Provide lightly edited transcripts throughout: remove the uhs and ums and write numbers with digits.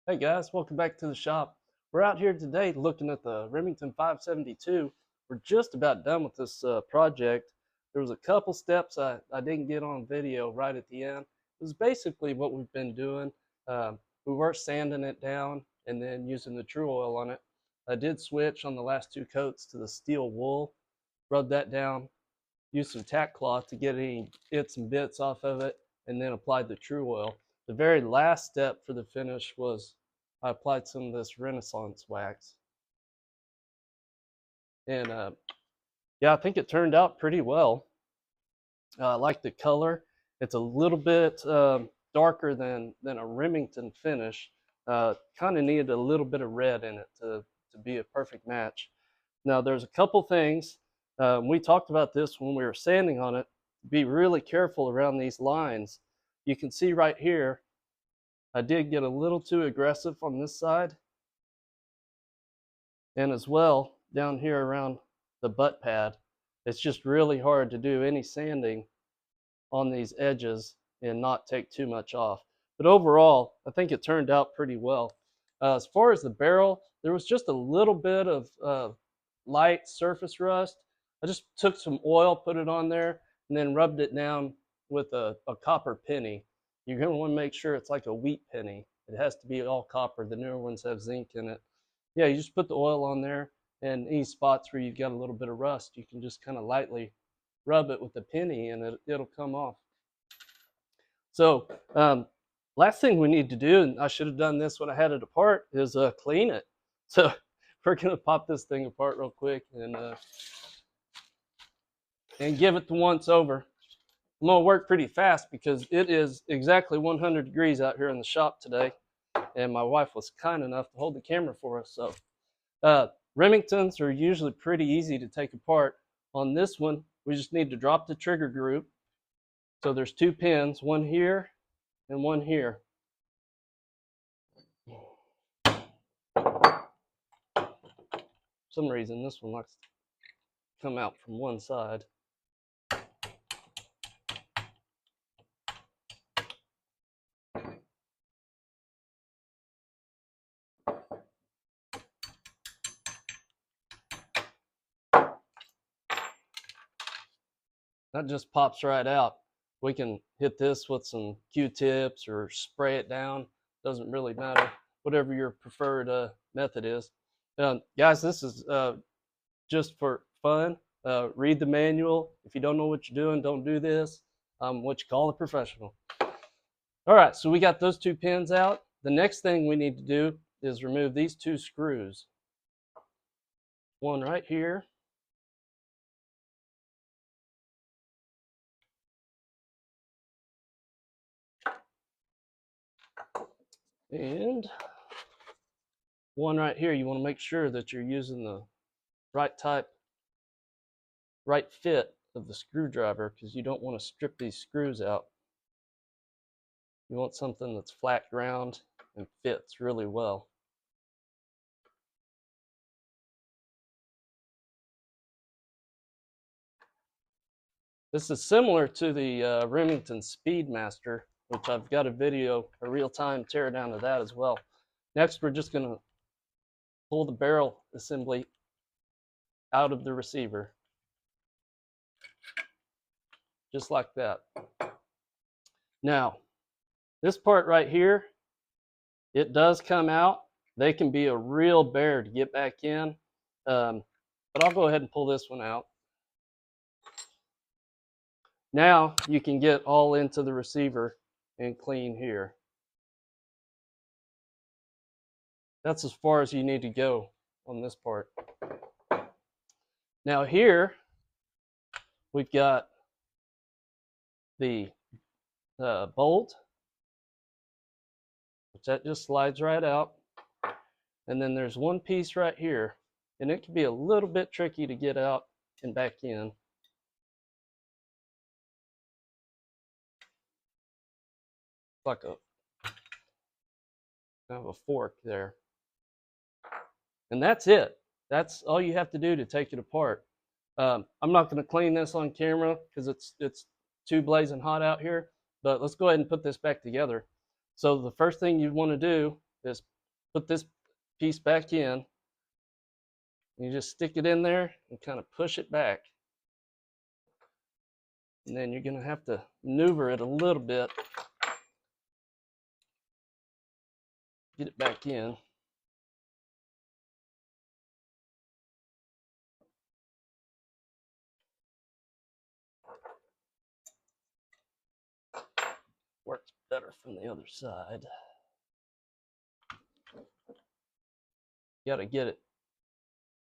Hey guys, welcome back to the shop. We're out here today looking at the Remington 572. We're just about done with this project. There was a couple steps I didn't get on video right at the end. It was basically what we've been doing. We were sanding it down and then using the True Oil on it. I did switch on the last two coats to the steel wool, rub that down, used some tack cloth to get any bits and bits off of it, and then applied the True Oil. The very last step for the finish was I applied some of this Renaissance wax. And yeah, I think it turned out pretty well. I like the color. It's a little bit darker than a Remington finish. Kind of needed a little bit of red in it to be a perfect match. Now, there's a couple things. We talked about this when we were sanding on it. Be really careful around these lines. You can see right here, I did get a little too aggressive on this side. And as well, down here around the butt pad, it's just really hard to do any sanding on these edges and not take too much off. But overall, I think it turned out pretty well. As far as the barrel, there was just a little bit of light surface rust. I just took some oil, put it on there, and then rubbed it down with a copper penny. You're going to want to make sure it's like a wheat penny. It has to be all copper. The newer ones have zinc in it. Yeah, you just put the oil on there, and any spots where you've got a little bit of rust, you can just kind of lightly rub it with the penny, and it'll come off. So last thing we need to do, and I should have done this when I had it apart, is clean it. So we're going to pop this thing apart real quick and give it the once over. I'm going to work pretty fast because it is exactly 100 degrees out here in the shop today, and my wife was kind enough to hold the camera for us. So Remingtons are usually pretty easy to take apart. On this one, we just need to drop the trigger group. So there's two pins, one here and one here. For some reason, this one likes to come out from one side. That just pops right out. We can hit this with some Q-tips or spray it down. Doesn't really matter, whatever your preferred method is. Guys, this is just for fun. Read the manual. If you don't know what you're doing, don't do this. What you call a professional. All right, so we got those two pins out. The next thing we need to do is remove these two screws. One right here. And one right here. You want to make sure that you're using the right type, right fit of the screwdriver, because you don't want to strip these screws out. You want something that's flat ground and fits really well. This is similar to the Remington Speedmaster, which I've got a video, a real-time teardown of that as well. Next, we're just going to pull the barrel assembly out of the receiver. Just like that. Now, this part right here, it does come out. They can be a real bear to get back in, but I'll go ahead and pull this one out. Now you can get all into the receiver and clean here. That's as far as you need to go on this part. Now here we've got the bolt, which that just slides right out. And then there's one piece right here, and it can be a little bit tricky to get out and back in. Like a kind of a fork there. And that's it. That's all you have to do to take it apart. I'm not going to clean this on camera because it's too blazing hot out here, but let's go ahead and put this back together. So the first thing you want to do is put this piece back in. You just stick it in there and kind of push it back. And then you're going to have to maneuver it a little bit. Get it back in. Works better from the other side. You got to get it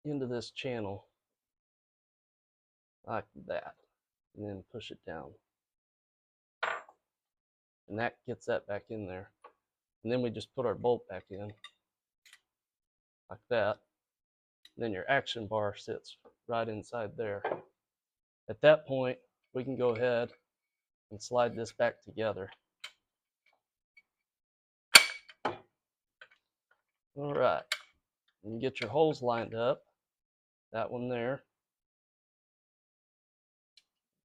into this channel like that, and then push it down. And that gets that back in there. And then we just put our bolt back in like that. And then your action bar sits right inside there. At that point, we can go ahead and slide this back together. All right, and you get your holes lined up. That one there.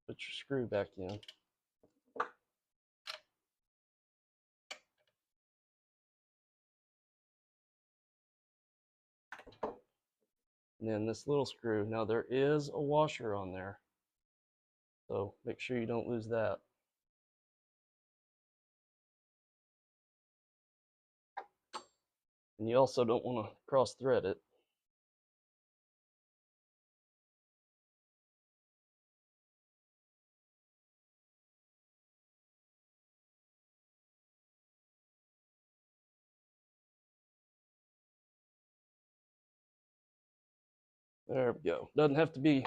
Put your screw back in. And then this little screw. Now there is a washer on there, so make sure you don't lose that. And you also don't want to cross thread it. There we go. Doesn't have to be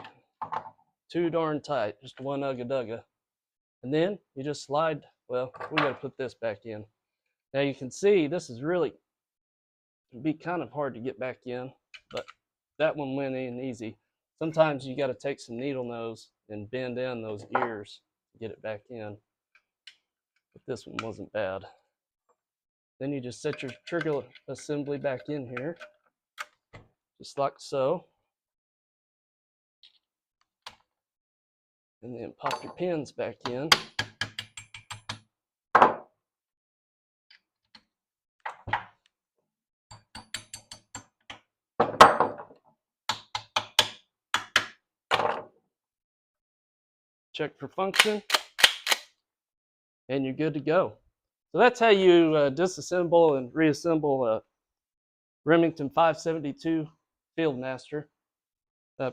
too darn tight, just one ugga-dugga. And then you just slide, well, we got to put this back in. Now you can see this is really, it'd be kind of hard to get back in, but that one went in easy. Sometimes you got to take some needle nose and bend in those ears to get it back in. But this one wasn't bad. Then you just set your trigger assembly back in here, just like so. And then pop your pins back in. Check for function, and you're good to go. So that's how you disassemble and reassemble a Remington 572 Fieldmaster.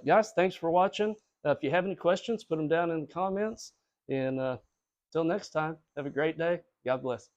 Guys, thanks for watching. If you have any questions, put them down in the comments. And until next time, have a great day. God bless.